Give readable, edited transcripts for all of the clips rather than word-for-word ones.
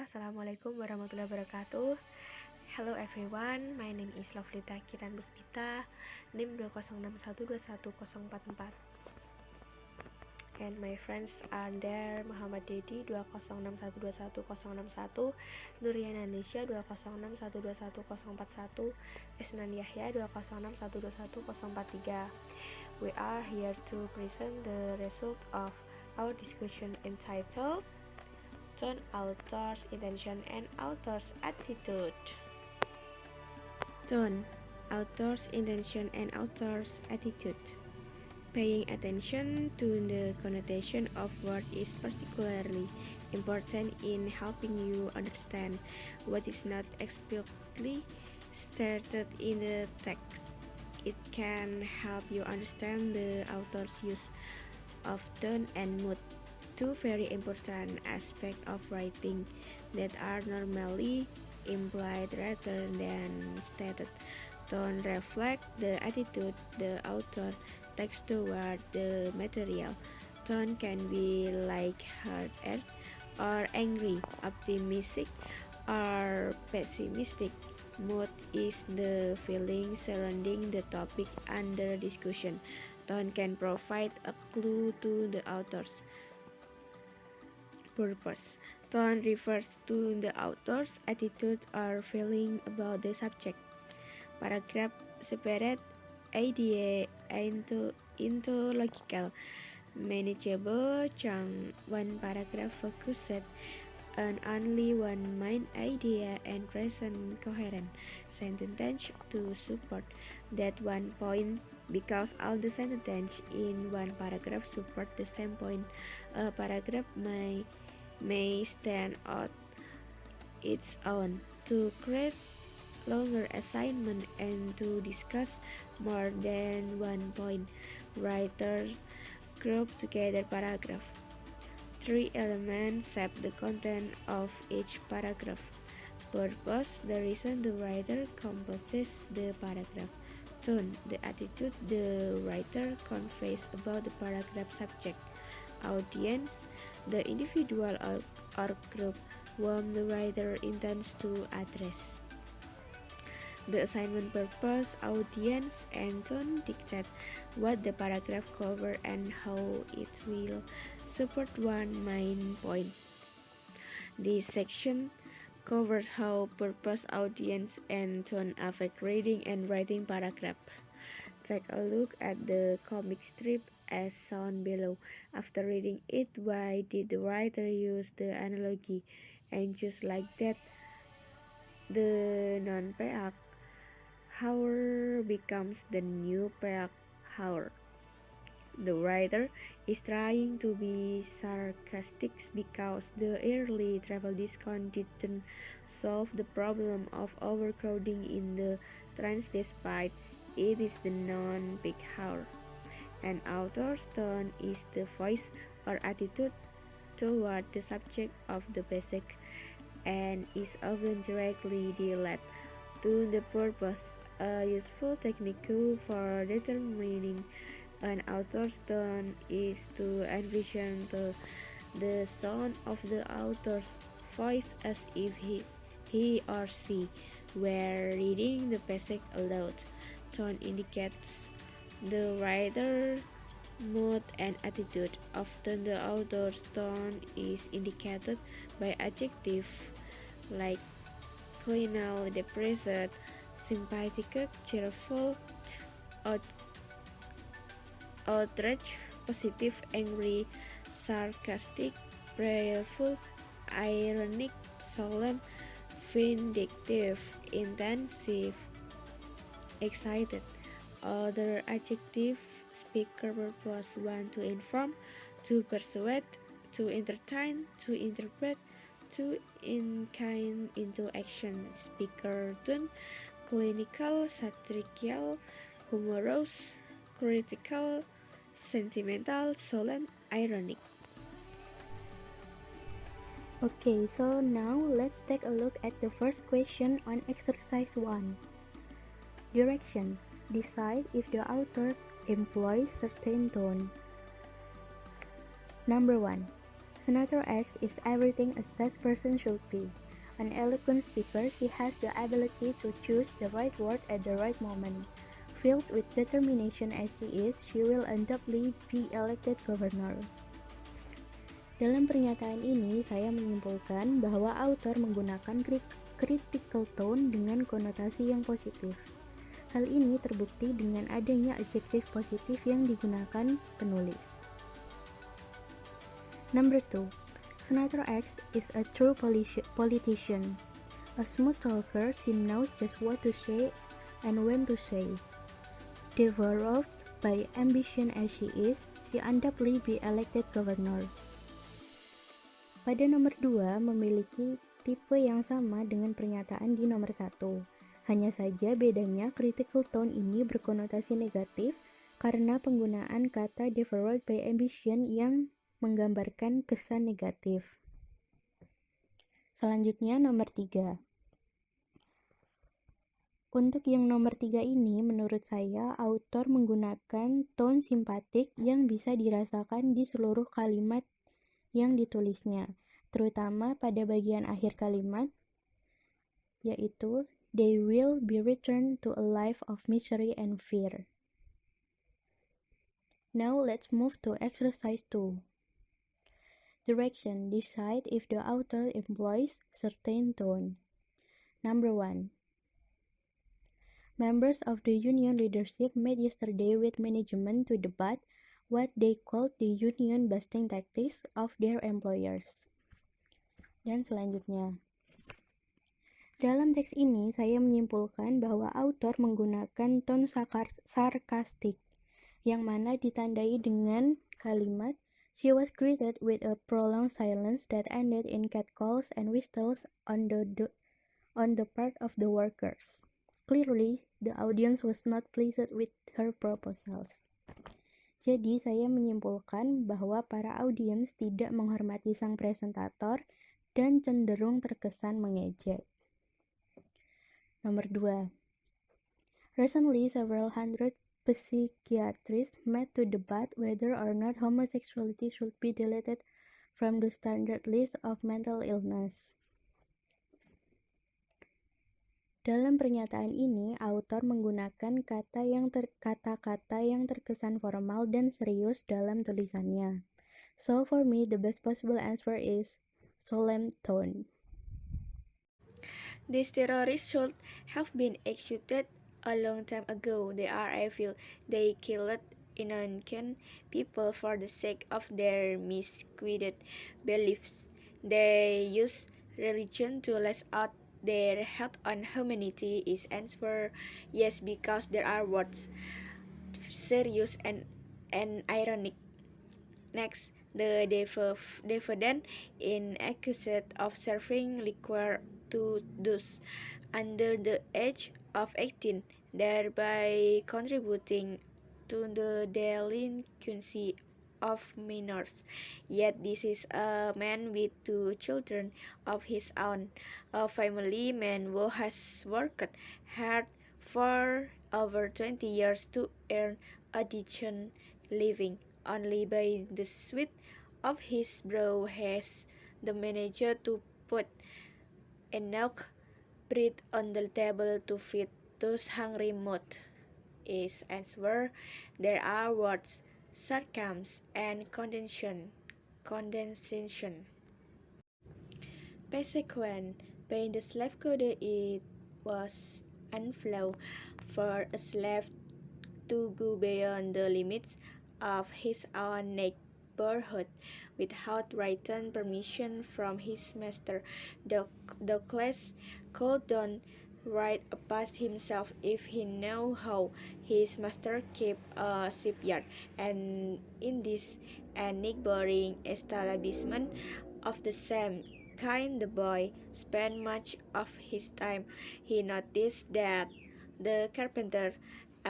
Assalamualaikum warahmatullahi wabarakatuh. Hello everyone, my name is Lovlita Kiran Puspita, NIM 2061210444. And my friends are there: Muhammad Dedi 2061210161, Nuriana Nisha 2061210141, Esnan Yahya 2061210143. We are here to present the result of our discussion entitled Tone, Author's Intention, and Author's Attitude. Tone, Author's Intention, and Author's Attitude. Paying attention to the connotation of words is particularly important in helping you understand what is not explicitly stated in the text. It can help you understand the author's use of tone and mood, two very important aspects of writing that are normally implied rather than stated. Tone reflects the attitude the author takes toward the material. Tone can be light-hearted or angry, optimistic or pessimistic. Mood is the feeling surrounding the topic under discussion. Tone can provide a clue to the author's purpose. Tone refers to the author's attitude or feeling about the subject. Paragraph separate idea into logical, manageable chunk. One paragraph focuses on only one main idea and present coherent sentence to support that one point, because all the sentences in one paragraph support the same point. A paragraph may stand on its own, to create longer assignment, and to discuss more than one point. Writers group together paragraph. Three elements shape the content of each paragraph: purpose, the reason the writer composes the paragraph; tone, the attitude the writer conveys about the paragraph subject; audience, the individual or group whom the writer intends to address. The assignment: purpose, audience, and tone dictate what the paragraph covers and how it will support one main point. This section covers how purpose, audience, and tone affect reading and writing paragraph. Take a look at the comic strip as shown below. After reading it, why did the writer use the analogy? And just like that, the non-peak hour becomes the new peak hour. The writer is trying to be sarcastic because the early travel discount didn't solve the problem of overcrowding in the trains despite it is the non-peak hour. An author's tone is the voice or attitude toward the subject of the passage and is often directly related to the purpose. A useful technique for determining an author's tone is to envision the sound of the author's voice as if he or she were reading the passage aloud. Tone indicates the writer's mood and attitude. Often the author's tone is indicated by adjectives like clinical, depressed, sympathetic, cheerful, outraged, positive, angry, sarcastic, prayerful, ironic, solemn, vindictive, intensive, excited. Other adjectives: speaker purpose: one, to inform, to persuade, to entertain, to interpret, to incline into action. Speaker tone: clinical, satirical, humorous, critical, sentimental, solemn, ironic. Okay, so now let's take a look at the first question on exercise 1. Direction: decide if the author employs certain tone. Number 1. Senator X is everything a statesperson should be. An eloquent speaker, she has the ability to choose the right word at the right moment. Filled with determination as she is, she will undoubtedly be elected governor. Dalam pernyataan ini, saya menyimpulkan bahwa autor menggunakan critical tone dengan konotasi yang positif. Hal ini terbukti dengan adanya adjektif positif yang digunakan penulis. Number 2. Senator X is a true politician. A smooth talker, she knows just what to say and when to say. Devoured by ambition as she is, she undoubtedly be elected governor. Pada nomor 2 memiliki tipe yang sama dengan pernyataan di nomor 1. Hanya saja bedanya critical tone ini berkonotasi negatif karena penggunaan kata devoured by ambition yang menggambarkan kesan negatif. Selanjutnya nomor 3. Untuk yang nomor 3 ini, menurut saya, autor menggunakan tone simpatik yang bisa dirasakan di seluruh kalimat yang ditulisnya, terutama pada bagian akhir kalimat, yaitu they will be returned to a life of misery and fear. Now let's move to exercise 2. Direction. Decide if the author employs certain tone. Number 1. Members of the union leadership met yesterday with management to debate what they called the union busting tactics of their employers. Dan selanjutnya. Dalam teks ini, saya menyimpulkan bahwa autor menggunakan tone sarkastik, yang mana ditandai dengan kalimat she was greeted with a prolonged silence that ended in catcalls and whistles on the part of the workers. Clearly, the audience was not pleased with her proposals. Jadi, saya menyimpulkan bahwa para audiens tidak menghormati sang presentator dan cenderung terkesan mengejek. Nomor 2. Recently, several hundred psychiatrists met to debate whether or not homosexuality should be deleted from the standard list of mental illness. Dalam pernyataan ini, autor menggunakan kata-kata yang terkesan formal dan serius dalam tulisannya. So for me, the best possible answer is solemn tone. These terrorists should have been executed a long time ago. They are evil. They killed innocent people for the sake of their misguided beliefs. They use religion to lash out their hate on humanity. Is answer yes, because there are words serious and ironic. Next, the defendant is accused of serving liquor to those under the age of 18, thereby contributing to the delinquency of minors. Yet this is a man with 2 children of his own, a family man who has worked hard for over 20 years to earn a decent living. Only by the sweat of his brow has the manager to put enough bread on the table to feed those hungry mouths. Is answer there are words sarcasm and condensation. Pesequan, paying the slave code, it was unflaw for a slave to go beyond the limits of his own neighborhood without written permission from his master. Douglas could not ride past himself if he knew how his master kept a shipyard, and in this and neighboring establishment of the same kind the boy spent much of his time. He noticed that the carpenter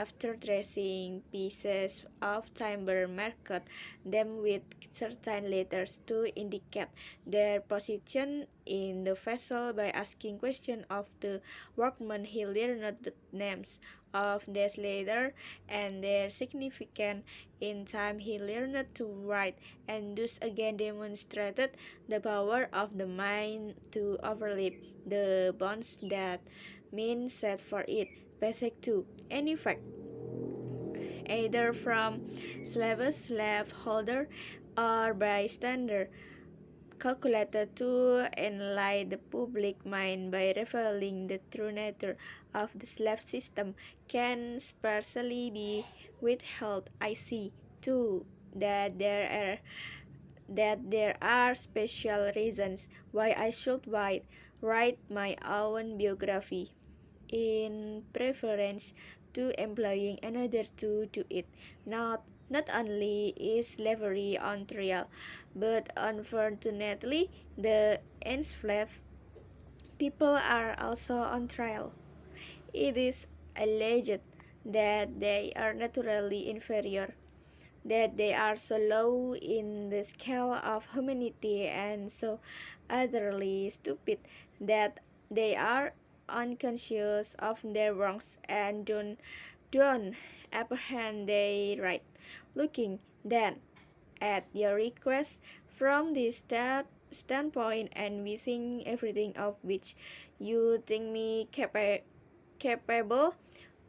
After dressing pieces of timber, marked them with certain letters to indicate their position in the vessel. By asking questions of the workmen, he learned the names of these letters and their significance. In time, he learned to write, and thus again demonstrated the power of the mind to overleap the bonds that mean set for it. Basic 2. Any fact, either from slaveholder, or bystander, calculated to enlighten the public mind by revealing the true nature of the slave system, can scarcely be withheld. I see, too, that there are special reasons why I should write my own biography, in preference to employing another to do it. Not only is slavery unreal, but unfortunately the enslaved people are also on trial. It is alleged that they are naturally inferior, that they are so low in the scale of humanity and so utterly stupid that they are unconscious of their wrongs and don't apprehend their right. Looking then at your request from this standpoint, and wishing everything of which you think me capable,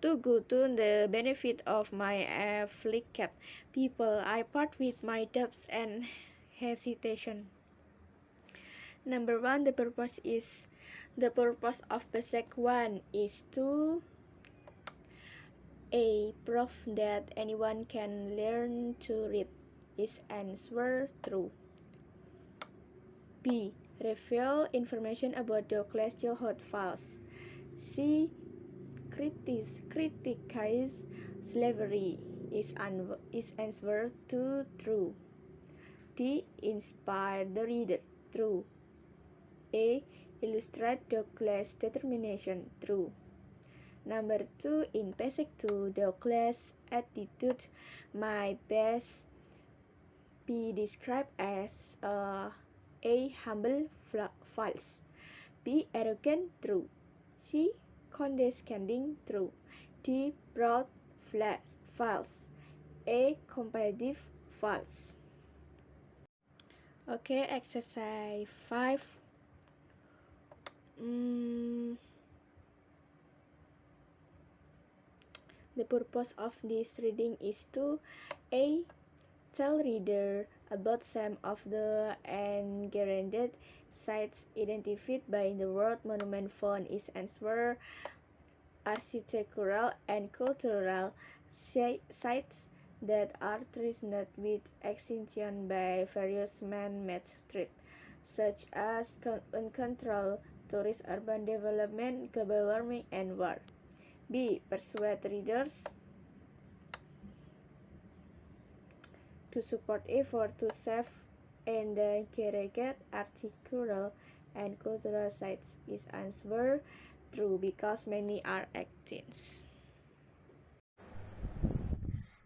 to go to the benefit of my afflicted people, I part with my doubts and hesitation. Number one, the purpose of basic 1 is to A. Prove that anyone can learn to read. Is answer true. B. Reveal information about Douglas childhood false. C. Criticize slavery. Is answer to true. D. Inspire the reader. True. A. Illustrate Douglas' determination. True. Number 2, in basic 2, Douglas' attitude might best be described as A. Humble, false. B. Arrogant, true. C. Condescending, true. D. Proud, false. A. Competitive, false. Okay, exercise 5. The purpose of this reading is to A. Tell reader about some of the engendered sites identified by the World Monument Fund. Is answer architectural and cultural sites that are threatened with extinction by various man-made threats, such as uncontrolled tourist urban development, global warming, and war. B. Persuade readers to support effort to save endangered architectural and cultural sites. Is answer true, because many are extinct.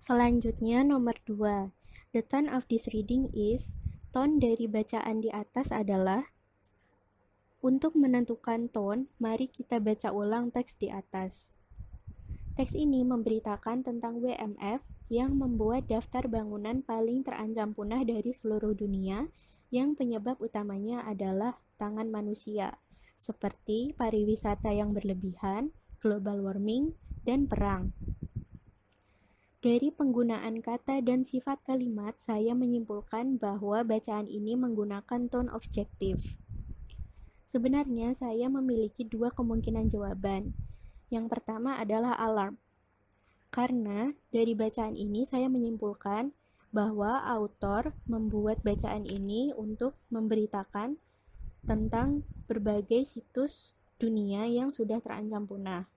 Selanjutnya nomor 2. The tone of this reading is, tone dari bacaan di atas adalah. Untuk menentukan tone, mari kita baca ulang teks di atas. Teks ini memberitakan tentang WMF yang membuat daftar bangunan paling terancam punah dari seluruh dunia, yang penyebab utamanya adalah tangan manusia, seperti pariwisata yang berlebihan, global warming, dan perang. Dari penggunaan kata dan sifat kalimat, saya menyimpulkan bahwa bacaan ini menggunakan tone objektif. Sebenarnya saya memiliki dua kemungkinan jawaban. Yang pertama adalah alarm. Karena dari bacaan ini saya menyimpulkan bahwa autor membuat bacaan ini untuk memberitakan tentang berbagai situs dunia yang sudah terancam punah.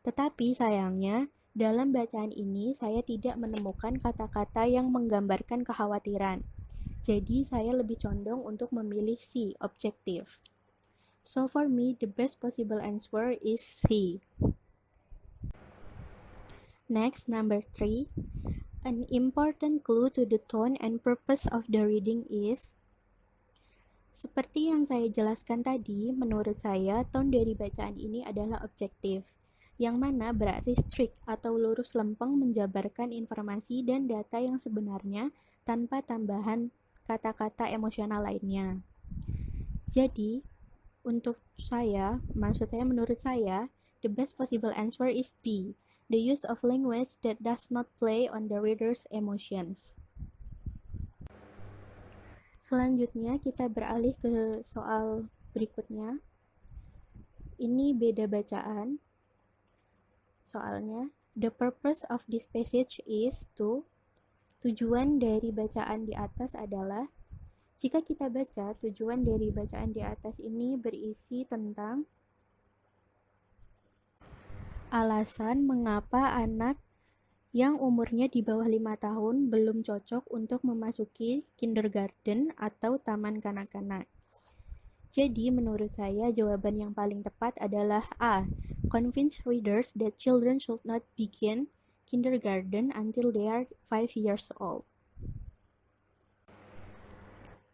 Tetapi sayangnya, dalam bacaan ini saya tidak menemukan kata-kata yang menggambarkan kekhawatiran. Jadi saya lebih condong untuk memilih C, objektif. So for me, the best possible answer is C. Next, number 3. An important clue to the tone and purpose of the reading is, seperti yang saya jelaskan tadi, menurut saya tone dari bacaan ini adalah objektif, yang mana berarti strict atau lurus lempeng menjabarkan informasi dan data yang sebenarnya tanpa tambahan kata-kata emosional lainnya. Jadi, menurut saya, the best possible answer is B, the use of language that does not play on the reader's emotions. Selanjutnya kita beralih ke soal berikutnya. Ini beda bacaan. Soalnya, the purpose of this passage is to. Tujuan dari bacaan di atas adalah, jika kita baca, tujuan dari bacaan di atas ini berisi tentang alasan mengapa anak yang umurnya di bawah 5 tahun belum cocok untuk memasuki kindergarten atau taman kanak-kanak. Jadi menurut saya jawaban yang paling tepat adalah A. Convince readers that children should not begin kindergarten until they are 5 years old.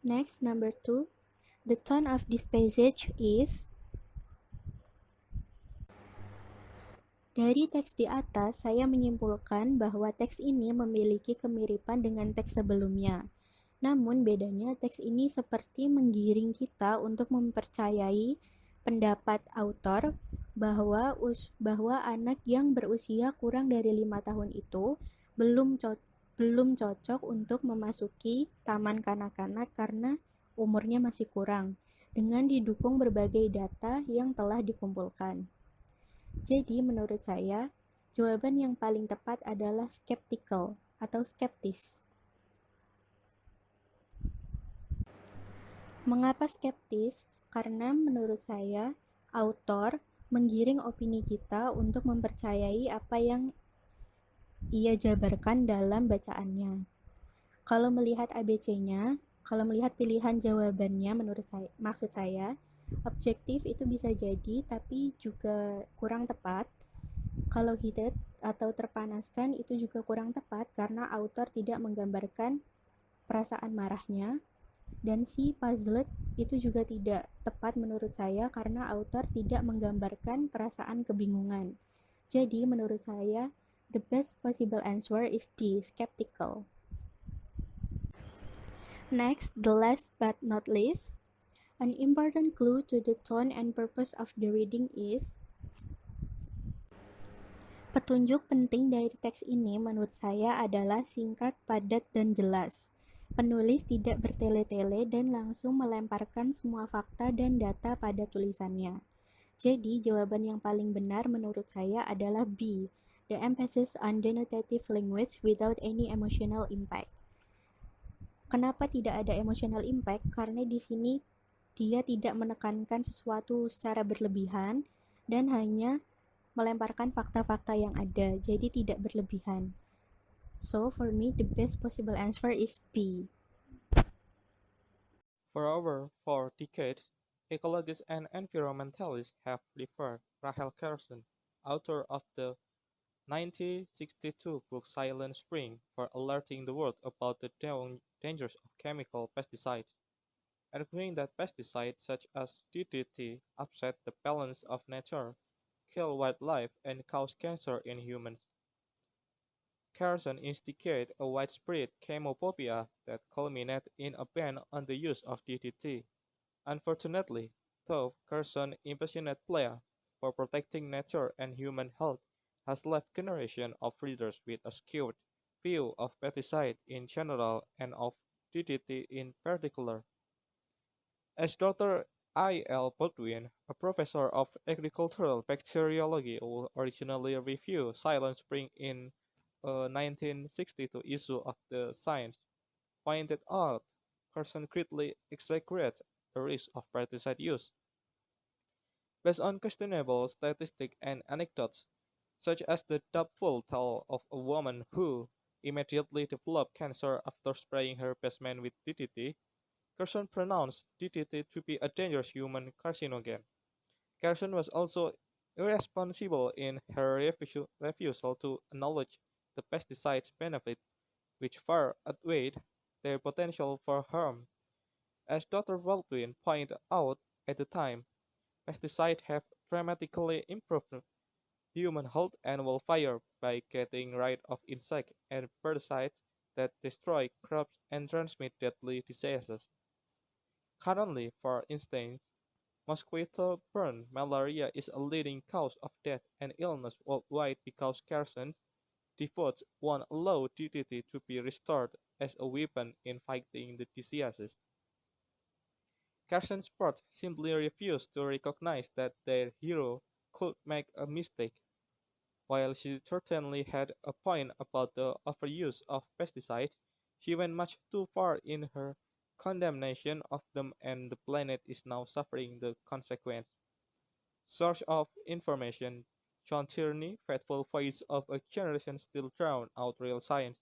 Next, number 2. The tone of this passage is. Dari teks di atas, saya menyimpulkan bahwa teks ini memiliki kemiripan dengan teks sebelumnya. Namun bedanya teks ini seperti menggiring kita untuk mempercayai pendapat autor bahwa anak yang berusia kurang dari 5 tahun itu belum cocok untuk memasuki taman kanak-kanak karena umurnya masih kurang, dengan didukung berbagai data yang telah dikumpulkan. Jadi menurut saya, jawaban yang paling tepat adalah skeptical atau skeptis. Mengapa skeptis? Karena menurut saya, autor menggiring opini kita untuk mempercayai apa yang ia jabarkan dalam bacaannya. Kalau melihat ABC-nya, kalau melihat pilihan jawabannya, maksud saya, objektif itu bisa jadi, tapi juga kurang tepat. Kalau heated atau terpanaskan itu juga kurang tepat karena autor tidak menggambarkan perasaan marahnya. Dan si puzzled itu juga tidak tepat menurut saya karena autor tidak menggambarkan perasaan kebingungan. Jadi menurut saya, the best possible answer is D, skeptical. Next, the last but not least, an important clue to the tone and purpose of the reading is. Petunjuk penting dari teks ini menurut saya adalah singkat, padat, dan jelas. Penulis tidak bertele-tele dan langsung melemparkan semua fakta dan data pada tulisannya. Jadi, jawaban yang paling benar menurut saya adalah B, the emphasis on denotative language without any emotional impact. Kenapa tidak ada emotional impact? Karena di sini dia tidak menekankan sesuatu secara berlebihan dan hanya melemparkan fakta-fakta yang ada, jadi tidak berlebihan. So, for me, the best possible answer is B. For over 4 decades, ecologists and environmentalists have referred Rachel Carson, author of the 1962 book Silent Spring, for alerting the world about the dangers of chemical pesticides, arguing that pesticides such as DDT upset the balance of nature, kill wildlife, and cause cancer in humans. Carson instigated a widespread chemophobia that culminated in a ban on the use of DDT. Unfortunately, though Carson's impassioned plea for protecting nature and human health has left generations of readers with a skewed view of pesticides in general and of DDT in particular. As Dr. I. L. Baldwin, a professor of agricultural bacteriology, who originally reviewed Silent Spring in a 1962 issue of the Science, pointed out, Carson greatly exaggerates the risk of pesticide use. Based on questionable statistics and anecdotes, such as the doubtful tale of a woman who immediately developed cancer after spraying her basement with DDT, Carson pronounced DDT to be a dangerous human carcinogen. Carson was also irresponsible in her refusal to acknowledge the pesticide's benefit, which far outweighed their potential for harm. As Dr. Baldwin pointed out at the time, pesticides have dramatically improved human health and welfare by getting rid of insects and parasites that destroy crops and transmit deadly diseases. Currently, for instance, mosquito-borne malaria is a leading cause of death and illness worldwide because Carson's defaults won't allow DDT to be restored as a weapon in fighting the diseases. Carson Sport simply refused to recognize that their hero could make a mistake. While she certainly had a point about the overuse of pesticides, she went much too far in her condemnation of them and the planet is now suffering the consequence. Source of information: John Tierney, faithful voice of a generation still drown out real science.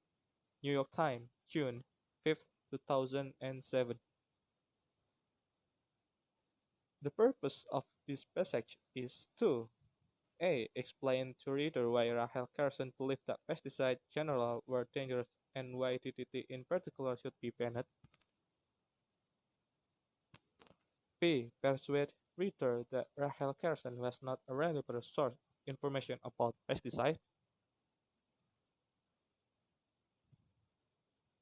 New York Times, June 5, 2007. The purpose of this passage is to A. Explain to reader why Rachel Carson believed that pesticides general were dangerous and why DDT in particular should be banned. B. Persuade reader that Rachel Carson was not a reliable source of information about pesticides.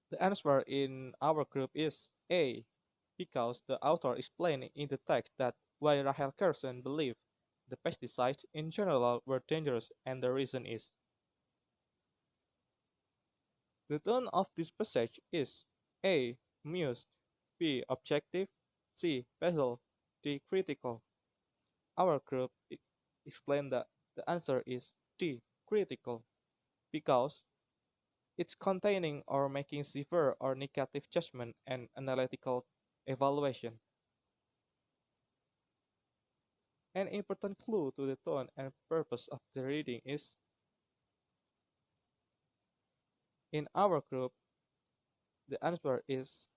The answer in our group is A. Because the author explained in the text that why Rachel Carson believed the pesticides in general were dangerous and the reason is. The tone of this passage is A. Amused, B. Objective, C. Puzzled, D. Critical. Our group explained that the answer is D. Critical because it's containing or making severe or negative judgment and analytical evaluation. An important clue to the tone and purpose of the reading is in our group, the answer is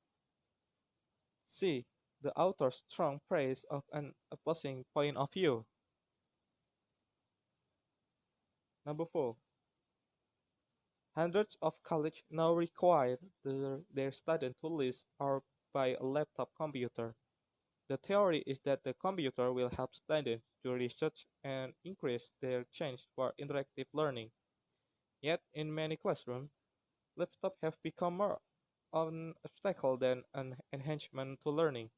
C. The author's strong praise of an opposing point of view. Number 4. Hundreds of colleges now require their students to list or buy a laptop computer. The theory is that the computer will help students to research and increase their chance for interactive learning. Yet, in many classrooms, laptops have become more an obstacle than an enhancement to learning.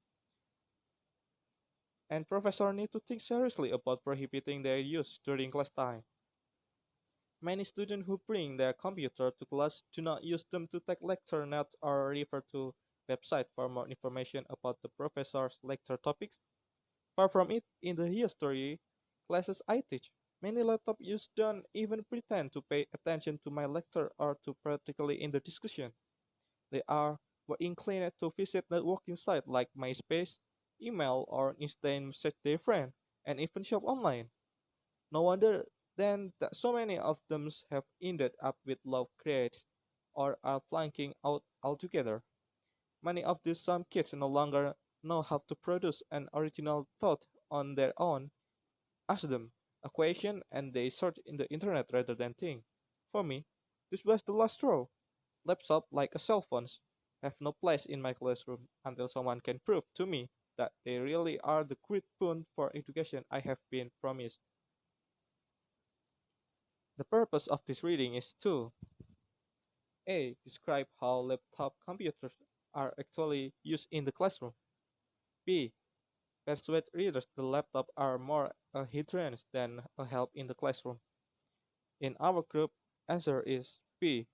And professors need to think seriously about prohibiting their use during class time. Many students who bring their computer to class do not use them to take lecture notes or refer to website for more information about the professor's lecture topics. Far from it, in the history classes I teach, many laptop users don't even pretend to pay attention to my lecture or to practically in the discussion. They are were inclined to visit networking sites like MySpace, email, or instant message their friend, and even shop online. No wonder then that so many of them have ended up with low grades or are flunking out altogether. Many of these some kids no longer know how to produce an original thought on their own. Ask them a question and they search in the internet rather than think. For me, this was the last straw. Laptop like a cell phones have no place in my classroom until someone can prove to me that they really are the great boon for education I have been promised. The purpose of this reading is to A. Describe how laptop computers are actually used in the classroom. B. Persuade readers the laptop are more a hindrance than a help in the classroom. In our group, answer is B.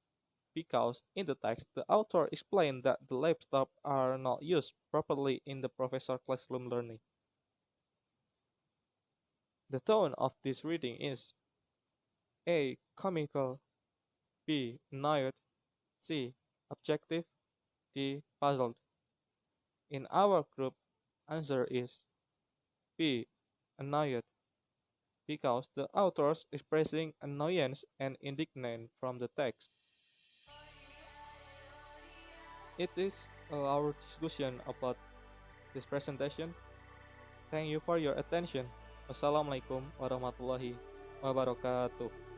Because in the text, the author explained that the laptop are not used properly in the professor classroom learning. The tone of this reading is A. Comical, B. Annoyed, C. Objective, D. Puzzled. In our group, answer is B. Annoyed, because the authors expressing annoyance and indignation from the text. It is our discussion about this presentation. Thank you for your attention. Wassalamualaikum warahmatullahi wabarakatuh.